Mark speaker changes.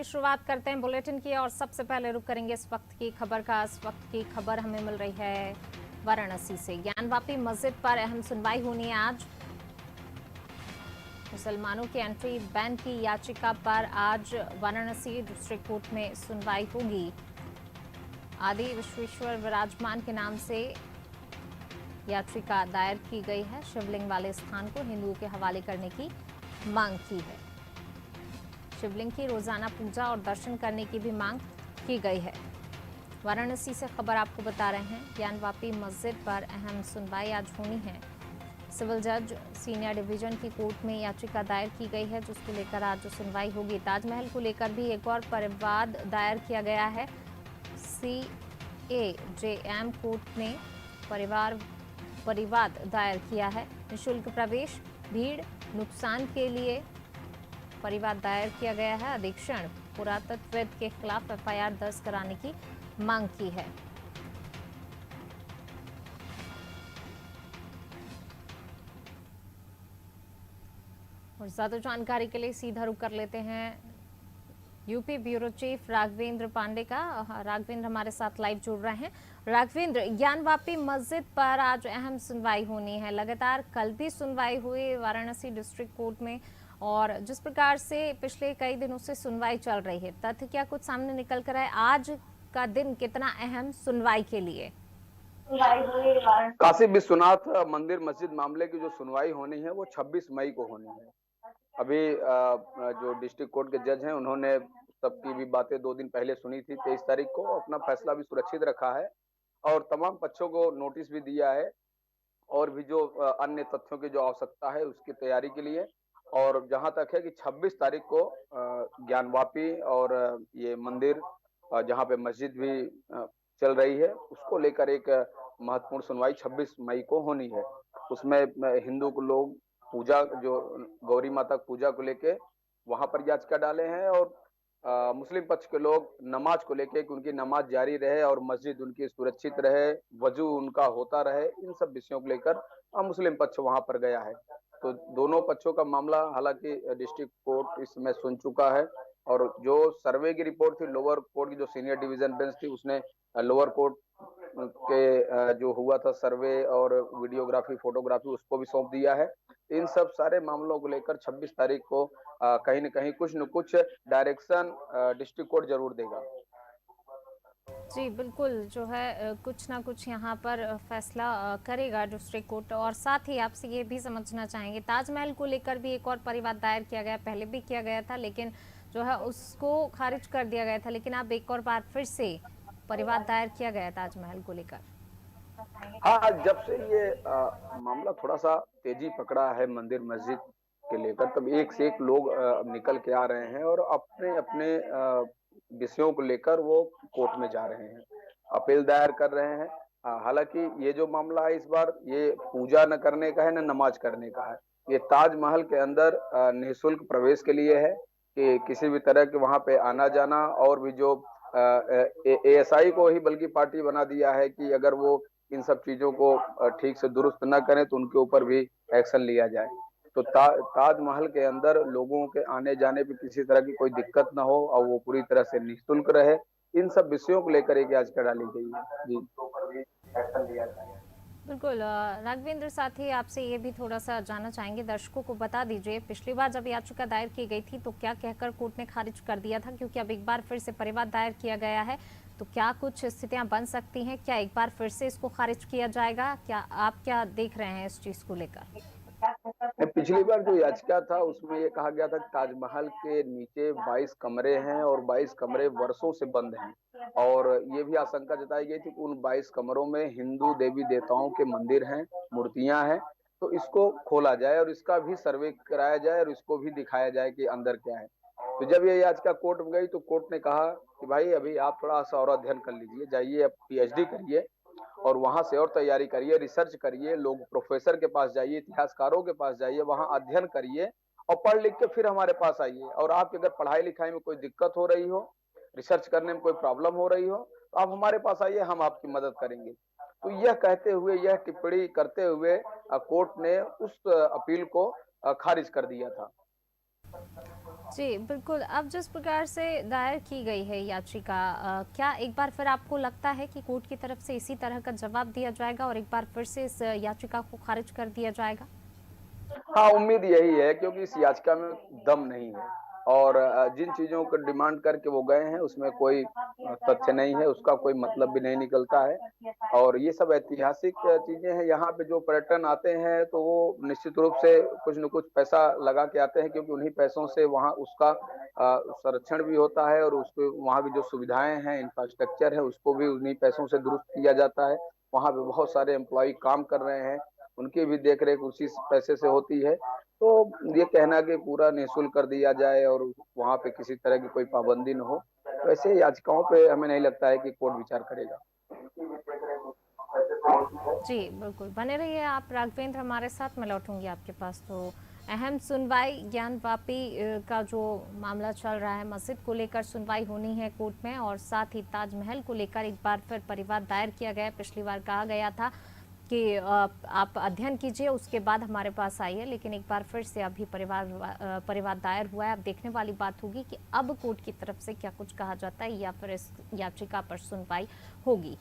Speaker 1: चलिए शुरुआत करते हैं बुलेटिन की और सबसे पहले रुक करेंगे इस वक्त की खबर का। इस वक्त की खबर हमें मिल रही है वाराणसी से। ज्ञानवापी मस्जिद पर अहम सुनवाई होनी है आज। मुसलमानों की एंट्री बैन की याचिका पर आज वाराणसी डिस्ट्रिक्ट कोर्ट में सुनवाई होगी। आदि विश्वेश्वर विराजमान के नाम से याचिका दायर की गई है। शिवलिंग वाले स्थान को हिंदुओं के हवाले करने की मांग की है। शिवलिंग की रोजाना पूजा और दर्शन करने की भी मांग की गई है। वाराणसी से खबर आपको बता रहे हैं, ज्ञानवापी मस्जिद पर अहम सुनवाई आज होनी है। सिविल जज सीनियर डिवीजन की कोर्ट में याचिका दायर की गई है, जिसको लेकर आज सुनवाई होगी। ताजमहल को लेकर भी एक और परिवाद दायर किया गया है। CAJM कोर्ट ने परिवाद दायर किया है। निःशुल्क प्रवेश, भीड़, नुकसान के लिए परिवाद दायर किया गया है। अधीक्षण पुरातत्वविद के खिलाफ FIR दर्ज कराने की मांग की है। और ज्यादा जानकारी के लिए सीधा रुख कर लेते हैं UP bureau chief Raghavendra Pande का। राघवेंद्र हमारे साथ लाइव जुड़ रहे हैं। राघवेंद्र, ज्ञानवापी मस्जिद पर आज अहम सुनवाई होनी है। लगातार कल भी सुनवाई हुई वाराणसी डिस्ट्रिक्ट कोर्ट में, और जिस प्रकार से पिछले कई दिनों से सुनवाई चल रही है, तथ्य क्या कुछ सामने निकल कर आए? आज का दिन कितना अहम सुनवाई के लिए?
Speaker 2: काशी विश्वनाथ मंदिर मस्जिद मामले की जो सुनवाई होनी है वो 26 मई को होनी है। अभी जो डिस्ट्रिक्ट कोर्ट के जज हैं उन्होंने सबकी भी बातें 2 दिन पहले सुनी थी। 23 तारीख को अपना फैसला भी सुरक्षित रखा है और तमाम पक्षों को नोटिस भी दिया है, और भी जो अन्य तथ्यों की जो आवश्यकता है उसकी तैयारी के लिए। और जहां तक है कि 26 तारीख को ज्ञानवापी और ये मंदिर जहां पे मस्जिद भी चल रही है उसको लेकर एक महत्वपूर्ण सुनवाई 26 मई को होनी है। उसमें हिंदू को लोग पूजा, जो गौरी माता पूजा को लेके वहां पर याचिका डाले हैं, और मुस्लिम पक्ष के लोग नमाज को लेके कि उनकी नमाज जारी रहे और मस्जिद उनकी सुरक्षित रहे, वजू उनका होता रहे, इन सब विषयों को लेकर मुस्लिम पक्ष वहां पर गया है। तो दोनों पक्षों का मामला हालांकि डिस्ट्रिक्ट कोर्ट इसमें सुन चुका है, और जो सर्वे की रिपोर्ट थी लोअर कोर्ट की, जो सीनियर डिवीजन बेंच थी, उसने लोअर कोर्ट के जो हुआ था सर्वे और वीडियोग्राफी फोटोग्राफी उसको भी सौंप दिया है। इन सब सारे मामलों को लेकर 26 तारीख को कहीं न कहीं कुछ न कुछ डायरेक्शन डिस्ट्रिक्ट कोर्ट जरूर देगा।
Speaker 1: जी बिल्कुल, जो है कुछ ना कुछ यहाँ पर फैसला करेगा डिस्ट्रिक्ट कोर्ट। और साथ ही आपसे ये भी समझना चाहेंगे, ताजमहल को लेकर भी एक और परिवाद दायर किया गया, पहले भी किया गया था, लेकिन जो है उसको खारिज कर दिया गया था। लेकिन अब एक और बार फिर से परिवाद दायर किया गया ताजमहल को लेकर।
Speaker 2: हाँ, जब से ये मामला थोड़ा सा तेजी पकड़ा है मंदिर मस्जिद के लेकर, तब एक से एक लोग निकल के आ रहे हैं और अपने अपने विषयों को लेकर वो कोर्ट में जा रहे हैं, अपील दायर कर रहे हैं। हालांकि ये जो मामला है इस बार, ये पूजा न करने का है न नमाज करने का है। ये ताजमहल के अंदर निःशुल्क प्रवेश के लिए है कि किसी भी तरह के वहां पे आना जाना, और भी जो ASI को ही बल्कि पार्टी बना दिया है कि अगर वो इन सब चीजों को ठीक से दुरुस्त न करें तो उनके ऊपर भी एक्शन लिया जाए। तो ताजमहल के अंदर लोगों के आने जाने पे किसी तरह की कोई दिक्कत ना हो और वो पूरी तरह से निःशुल्क रहे, इन सब विषयों को लेकर एक याचिका डाली गई है। जी, एक्शन लिया जाए।
Speaker 1: बिल्कुल राघवेंद्र, साथ ही आपसे ये भी थोड़ा सा जानना चाहेंगे, दर्शकों को बता दीजिए पिछली बार जब याचिका दायर की गई थी तो क्या कहकर कोर्ट ने खारिज कर दिया था, क्योंकि अब एक बार फिर से परिवाद दायर किया गया है, तो क्या कुछ स्थितियां बन सकती हैं? क्या एक बार फिर से इसको खारिज किया जाएगा? क्या आप क्या देख रहे हैं इस चीज को लेकर?
Speaker 2: पिछली बार जो याचिका था उसमें ये कहा गया था कि ताजमहल के नीचे 22 कमरे हैं और 22 कमरे वर्षों से बंद हैं, और ये भी आशंका जताई गई थी कि उन 22 कमरों में हिंदू देवी देवताओं के मंदिर हैं, मूर्तियां हैं, तो इसको खोला जाए और इसका भी सर्वे कराया जाए और इसको भी दिखाया जाए कि अंदर क्या है। तो जब ये याचिका कोर्ट में गई तो कोर्ट ने कहा कि भाई अभी आप थोड़ा सा और अध्ययन कर लीजिए, जाइए अब PhD करिए और वहां से और तैयारी करिए, रिसर्च करिए, लोग प्रोफेसर के पास जाइए, इतिहासकारों के पास जाइए, वहां अध्ययन करिए और पढ़ लिख के फिर हमारे पास आइए। और आपकी अगर पढ़ाई लिखाई में कोई दिक्कत हो रही हो, रिसर्च करने में कोई प्रॉब्लम हो रही हो, तो आप हमारे पास आइए, हम आपकी मदद करेंगे। तो यह कहते हुए, यह टिप्पणी करते हुए कोर्ट ने उस अपील को खारिज कर दिया था।
Speaker 1: जी, बिल्कुल। अब जिस प्रकार से दायर की गई है याचिका, क्या एक बार फिर आपको लगता है कि कोर्ट की तरफ से इसी तरह का जवाब दिया जाएगा और एक बार फिर से इस याचिका को खारिज कर दिया जाएगा?
Speaker 2: हाँ, उम्मीद यही है क्योंकि इस याचिका में दम नहीं है और जिन चीज़ों को डिमांड करके वो गए हैं उसमें कोई तथ्य नहीं है, उसका कोई मतलब भी नहीं निकलता है और ये सब ऐतिहासिक चीज़ें हैं, यहाँ पे जो पर्यटन आते हैं तो वो निश्चित रूप से कुछ न कुछ पैसा लगा के आते हैं क्योंकि उन्हीं पैसों से वहाँ उसका संरक्षण भी होता है और उसको वहाँ की जो सुविधाएँ हैं, इंफ्रास्ट्रक्चर है, उसको भी उन्हीं पैसों से दुरुस्त किया जाता है। वहाँ पे बहुत सारे एम्प्लॉयी काम कर रहे हैं, उनकी भी देख-रेख उसी पैसे से होती है। तो ये कहना कि पूरा निःशुल्क कर दिया जाए और वहाँ पे किसी तरह की कोई पाबंदी न हो, तो ऐसे याचिकाओं पे हमें नहीं लगता है कि कोर्ट विचार करेगा।
Speaker 1: जी, बिल्कुल। बने रहिए आप राघवेंद्र हमारे साथ, मैं लौटूँगी आपके पास। तो अहम सुनवाई ज्ञानवापी का जो मामला चल रहा है, मस्जिद को लेकर सुनवाई होनी है कोर्ट में और साथ ही ताजमहल को लेकर एक बार फिर परिवाद दायर किया गया है। पिछली बार कहा गया था कि आप अध्ययन कीजिए उसके बाद हमारे पास आइए, लेकिन एक बार फिर से अभी परिवाद दायर हुआ है। अब देखने वाली बात होगी कि अब कोर्ट की तरफ से क्या कुछ कहा जाता है या फिर इस याचिका पर सुनवाई होगी।